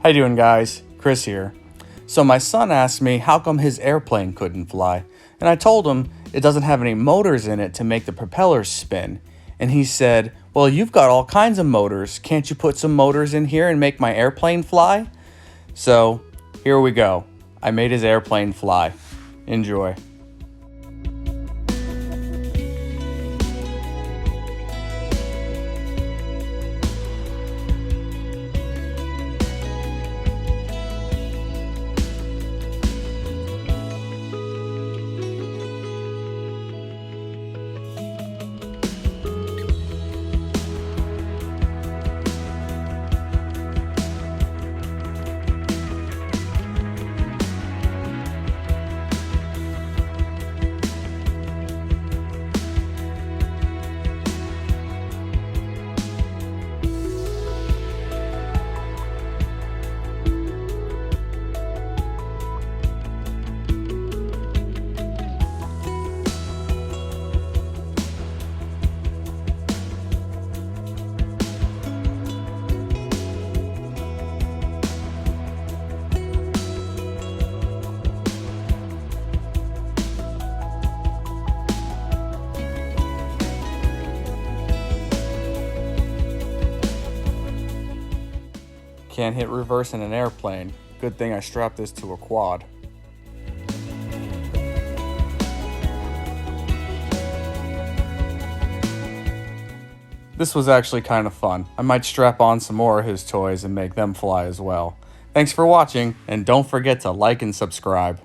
How you doing, guys? Chris here. So my son asked me how come his airplane couldn't fly, and I told him it doesn't have any motors in it to make the propellers spin. And he said, well, you've got all kinds of motors. Can't you put some motors in here and make my airplane fly? So here we go. I made his airplane fly. Enjoy. Can't hit reverse in an airplane. Good thing I strapped this to a quad. This was actually kind of fun. I might strap on some more of his toys and make them fly as well. Thanks for watching, and don't forget to like and subscribe.